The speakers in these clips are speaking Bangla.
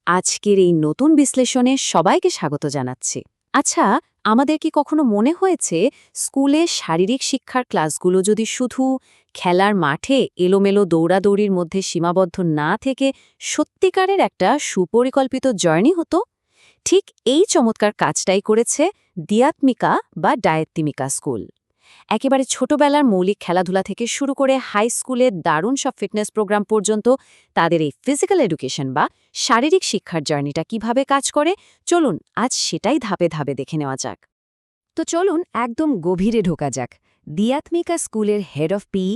আজকের এই নতুন বিশ্লেষণে সবাইকে স্বাগত জানাচ্ছি। আচ্ছা, আমাদের কি কখনো মনে হয়েছে স্কুলে শারীরিক শিক্ষার ক্লাসগুলো যদি শুধু খেলার মাঠে এলোমেলো দৌড়াদৌড়ির মধ্যে সীমাবদ্ধ না থেকে সত্যিকারের একটা সুপরিকল্পিত জার্নি হতো? ঠিক এই চমৎকার কাজটাই করেছে দিয়াত্মিকা বা ডায়েত্তিমিকা স্কুল। একেবারে ছোটবেলার মৌলিক খেলাধুলা থেকে শুরু করে হাই স্কুলের দারুণ সব ফিটনেস প্রোগ্রাম পর্যন্ত তাদের এই ফিজিক্যাল এডুকেশন বা শারীরিক শিক্ষার জার্নিটা কিভাবে কাজ করে, চলুন আজ সেটাই ধাপে ধাপে দেখে নেওয়া যাক। তো চলুন একদম গভীরে ঢোকা যাক। দিয়াত্মিকা স্কুলের হেড অফ পিই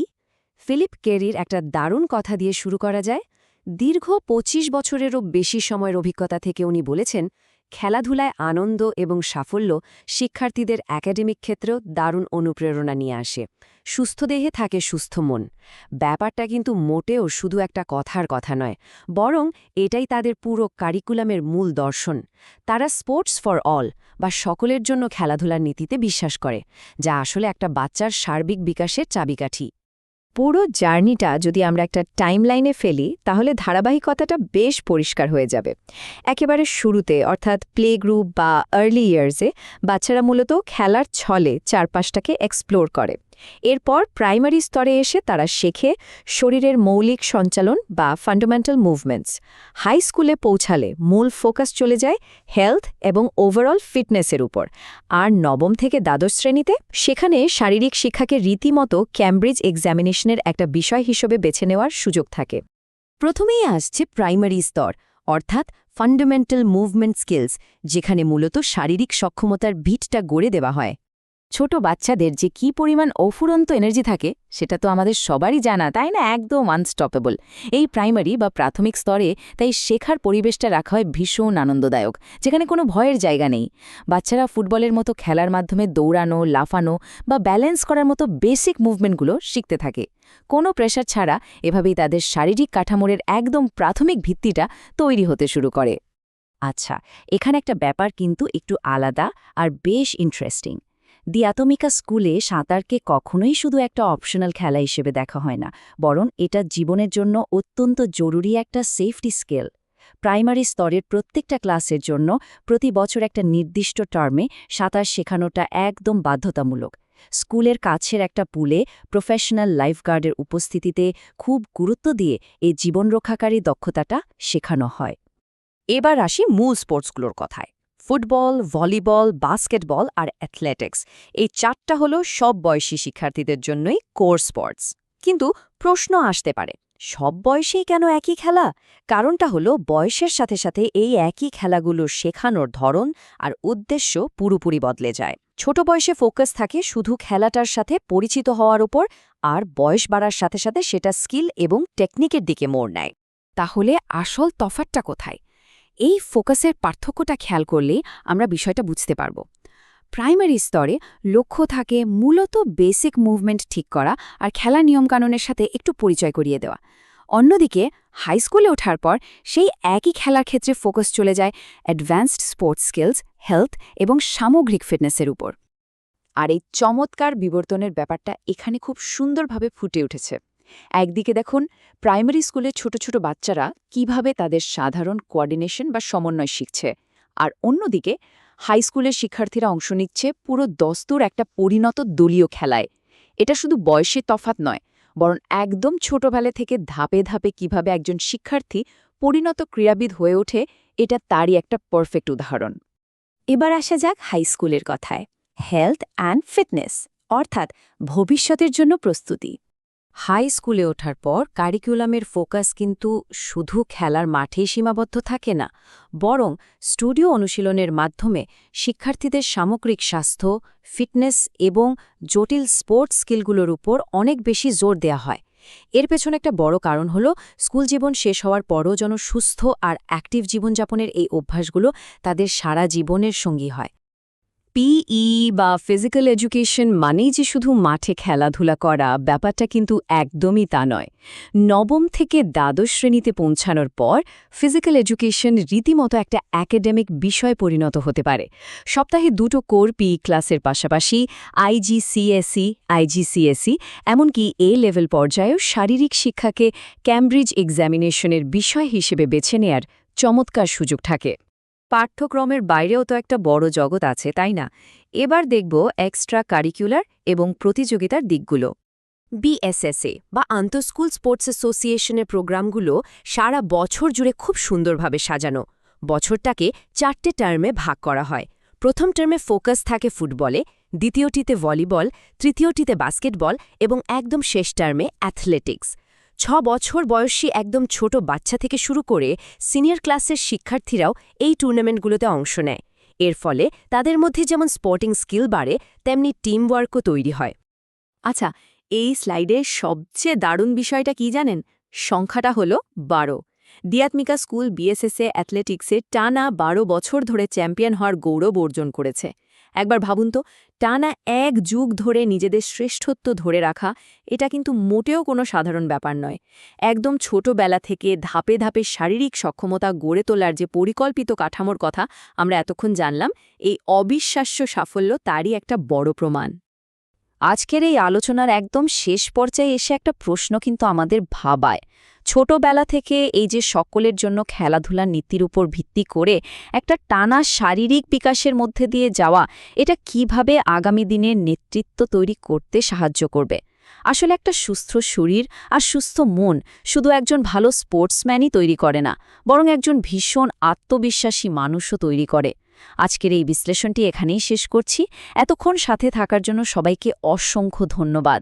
ফিলিপ কেরির একটা দারুণ কথা দিয়ে শুরু করা যায়। দীর্ঘ ২৫ বছরেরও বেশি সময়ের অভিজ্ঞতা থেকে উনি বলেছেন, খেলাধুলায় আনন্দ এবং সাফল্য শিক্ষার্থীদের একাডেমিক ক্ষেত্রেও দারুণ অনুপ্রেরণা নিয়ে আসে। সুস্থ দেহে থাকে সুস্থ মন। ব্যাপারটা কিন্তু মোটেও শুধু একটা কথার কথা নয়, বরং এটাই তাদের পুরো কারিকুলামের মূল দর্শন। তারা স্পোর্টস ফর অল বা সকলের জন্য খেলাধুলার নীতিতে বিশ্বাস করে, যা আসলে একটা বাচ্চার সার্বিক বিকাশের চাবিকাঠি। পুরো জার্নিটা যদি আমরা একটা টাইমলাইনে ফেলি, তাহলে ধারাবাহিকতাটা বেশ পরিষ্কার হয়ে যাবে। একেবারে শুরুতে, অর্থাৎ প্লে গ্রুপ বা আর্লি ইয়ার্সে বাচ্চারা মূলত খেলার ছলে চারপাশটাকে এক্সপ্লোর করে। এরপর প্রাইমারি স্তরে এসে তারা শেখে শরীরের মৌলিক সঞ্চালন বা ফান্ডামেন্টাল মুভমেন্টস। হাই স্কুলে পৌঁছালে মূল ফোকাস চলে যায় হেলথ এবং ওভারঅল ফিটনেসের উপর। আর নবম থেকে দ্বাদশ শ্রেণীতে সেখানে শারীরিক শিক্ষাকে রীতিমতো ক্যামব্রিজ এক্সামিনেশনের একটা বিষয় হিসেবে বেছে নেওয়ার সুযোগ থাকে। প্রথমেই আসছে প্রাইমারি স্তর, অর্থাৎ ফান্ডামেন্টাল মুভমেন্ট স্কিলস, যেখানে মূলত শারীরিক সক্ষমতার ভিতটা গড়ে দেওয়া হয়। ছোট বাচ্চাদের যে কি পরিমাণ অফুরন্ত এনার্জি থাকে সেটা তো আমাদের সবারই জানা, তাই না? একদম আনস্টপেবল। এই প্রাইমারি বা প্রাথমিক স্তরে তাই শেখার পরিবেশটা রাখা হয় ভীষণ আনন্দদায়ক, যেখানে কোনো ভয়ের জায়গা নেই। বাচ্চারা ফুটবলের মতো খেলার মাধ্যমে দৌড়ানো, লাফানো বা ব্যালেন্স করার মতো বেসিক মুভমেন্টগুলো শিখতে থাকে। কোনো প্রেশার ছাড়া এভাবেই তাদের শারীরিক কাঠামোর একদম প্রাথমিক ভিত্তিটা তৈরি হতে শুরু করে। আচ্ছা, এখানে একটা ব্যাপার কিন্তু একটু আলাদা আর বেশ ইন্টারেস্টিং। দিয়াত্মিকা স্কুলে সাঁতারকে কখনোই শুধু একটা অপশনাল খেলা হিসেবে দেখা হয় না, বরং এটা জীবনের জন্য অত্যন্ত জরুরি একটা সেফটি স্কিল। প্রাইমারি স্তরের প্রত্যেকটা ক্লাসের জন্য প্রতি বছর একটা নির্দিষ্ট টার্মে সাঁতার শেখানোটা একদম বাধ্যতামূলক। স্কুলের কাছের একটা পুলে প্রফেশনাল লাইফগার্ডের উপস্থিতিতে খুব গুরুত্ব দিয়ে এই জীবনরক্ষাকারী দক্ষতাটা শেখানো হয়। এবার আসি মূল স্পোর্টসগুলোর কথায়। ফুটবল, ভলিবল, বাস্কেটবল আর অ্যাথলেটিক্স, এই চারটা হলো সব বয়সী শিক্ষার্থীদের জন্যই কোর স্পোর্টস। কিন্তু প্রশ্ন আসতে পারে, সব বয়সেই কেন একই খেলা? কারণটা হলো বয়সের সাথে সাথে এই একই খেলাগুলো শেখানোর ধরন আর উদ্দেশ্য পুরোপুরি বদলে যায়। ছোট বয়সে ফোকাস থাকে শুধু খেলাটার সাথে পরিচিত হওয়ার উপর, আর বয়স বাড়ার সাথে সাথে সেটা স্কিল এবং টেকনিকের দিকে মোড় নেয়। তাহলে আসল তফাৎটা কোথায়? এই ফোকাসের পার্থক্যটা খেয়াল করলেই আমরা বিষয়টা বুঝতে পারব। প্রাইমারি স্তরে লক্ষ্য থাকে মূলত বেসিক মুভমেন্ট ঠিক করা আর খেলার নিয়মকানুনের সাথে একটু পরিচয় করিয়ে দেওয়া। অন্যদিকে হাই স্কুলে ওঠার পর সেই একই খেলার ক্ষেত্রে ফোকাস চলে যায় অ্যাডভান্সড স্পোর্টস স্কিলস, হেলথ এবং সামগ্রিক ফিটনেসের উপর। আর এই চমৎকার বিবর্তনের ব্যাপারটা এখানে খুব সুন্দরভাবে ফুটে উঠেছে। একদিকে দেখুন প্রাইমারি স্কুলে ছোট ছোট বাচ্চারা কিভাবে তাদের সাধারণ কোঅর্ডিনেশন বা সমন্বয় শিখছে, আর অন্যদিকে হাই স্কুলের শিক্ষার্থীরা অংশ নিচ্ছে পুরো দস্তুর একটা পরিণত দলীয় খেলায়। এটা শুধু বয়সের তফাৎ নয়, বরং একদম ছোটবেলা থেকে ধাপে ধাপে কিভাবে একজন শিক্ষার্থী পরিণত ক্রীড়াবিদ হয়ে ওঠে, এটা তারই একটা পারফেক্ট উদাহরণ। এবার আসা যাক হাই স্কুলের কথায়। হেলথ অ্যান্ড ফিটনেস, অর্থাৎ ভবিষ্যতের জন্য প্রস্তুতি। হাই স্কুলে ওঠার পর কারিকুলামের ফোকাস কিন্তু শুধু খেলার মাঠেই সীমাবদ্ধ থাকে না, বরং স্টুডিও অনুশীলনের মাধ্যমে শিক্ষার্থীদের সামগ্রিক স্বাস্থ্য, ফিটনেস এবং জটিল স্পোর্টস স্কিলগুলোর উপর অনেক বেশি জোর দেয়া হয়। এর পেছনে একটা বড় কারণ হলো স্কুল জীবন শেষ হওয়ার পরও যেন সুস্থ আর অ্যাক্টিভ জীবনযাপনের এই অভ্যাসগুলো তাদের সারা জীবনের সঙ্গী হয়। পিই বা ফিজিক্যাল এডুকেশন মানেই যে শুধু মাঠে খেলাধুলা করা, ব্যাপারটা কিন্তু একদমই তা নয়। নবম থেকে দ্বাদশ শ্রেণীতে পৌঁছানোর পর ফিজিক্যাল এডুকেশন রীতিমতো একটা একাডেমিক বিষয় পরিণত হতে পারে। সপ্তাহে 2টো কোর পিই ক্লাসের পাশাপাশি আইজিসিএসই, আইজিসিএসই এমনকি এ লেভেল পর্যায়েও শারীরিক শিক্ষাকে ক্যামব্রিজ এক্সামিনেশনের বিষয় হিসেবে বেছে নেয়ার চমৎকার সুযোগ থাকে। পাঠ্যক্রমের বাইরেও তো একটা বড় জগৎ আছে, তাই না? এবার দেখব এক্সট্রা কারিকুলার এবং প্রতিযোগিতার দিকগুলো। বিএসএসএ বা আন্তঃস্কুল স্পোর্টস অ্যাসোসিয়েশনের প্রোগ্রামগুলো সারা বছর জুড়ে খুব সুন্দরভাবে সাজানো। বছরটাকে 4টে টার্মে ভাগ করা হয়। প্রথম টার্মে ফোকাস থাকে ফুটবলে, দ্বিতীয়টিতে ভলিবল, তৃতীয়টিতে বাস্কেটবল এবং একদম শেষ টার্মে অ্যাথলেটিক্স। 6 বছর বয়সী একদম ছোট বাচ্চা থেকে শুরু করে সিনিয়র ক্লাসের শিক্ষার্থীরাও এই টুর্নামেন্টগুলোতে অংশ নেয়। এর ফলে তাদের মধ্যে যেমন স্পোর্টিং স্কিল বাড়ে, তেমনি টিম ওয়ার্কও তৈরি হয়। আচ্ছা, এই স্লাইডের সবচেয়ে দারুণ বিষয়টা কি জানেন? সংখ্যাটা হলো 12। দিয়াত্মিকা স্কুল বিএসএসএ অ্যাথলেটিক্সে টানা 12 বছর ধরে চ্যাম্পিয়ন হওয়ার গৌরব অর্জন করেছে। একবার ভাবুন তো, টানা 1 যুগ ধরে নিজেদের শ্রেষ্ঠত্ব ধরে রাখা, এটা কিন্তু মোটেও কোনো সাধারণ ব্যাপার নয়। একদম ছোটবেলা থেকে ধাপে ধাপে শারীরিক সক্ষমতা গড়ে তোলার যে পরিকল্পিত কাঠামোর কথা আমরা এতক্ষণ জানলাম, এই অবিশ্বাস্য সাফল্য তারই একটা বড় প্রমাণ। আজকের এই আলোচনার একদম শেষ পর্যায়ে এসে একটা প্রশ্ন কিন্তু আমাদের ভাবায়। ছোটবেলা থেকে এই যে সকলের জন্য খেলাধুলার নীতির উপর ভিত্তি করে একটা টানা শারীরিক বিকাশের মধ্যে দিয়ে যাওয়া, এটা কিভাবে আগামী দিনের নেতৃত্ব তৈরি করতে সাহায্য করবে? আসলে একটা সুস্থ শরীর আর সুস্থ মন শুধু একজন ভালো স্পোর্টসম্যানই তৈরি করে না, বরং একজন ভীষণ আত্মবিশ্বাসী মানুষও তৈরি করে। আজকের এই বিশ্লেষণটি এখানেই শেষ করছি। এতক্ষণ সাথে থাকার জন্য সবাইকে অসংখ্য ধন্যবাদ।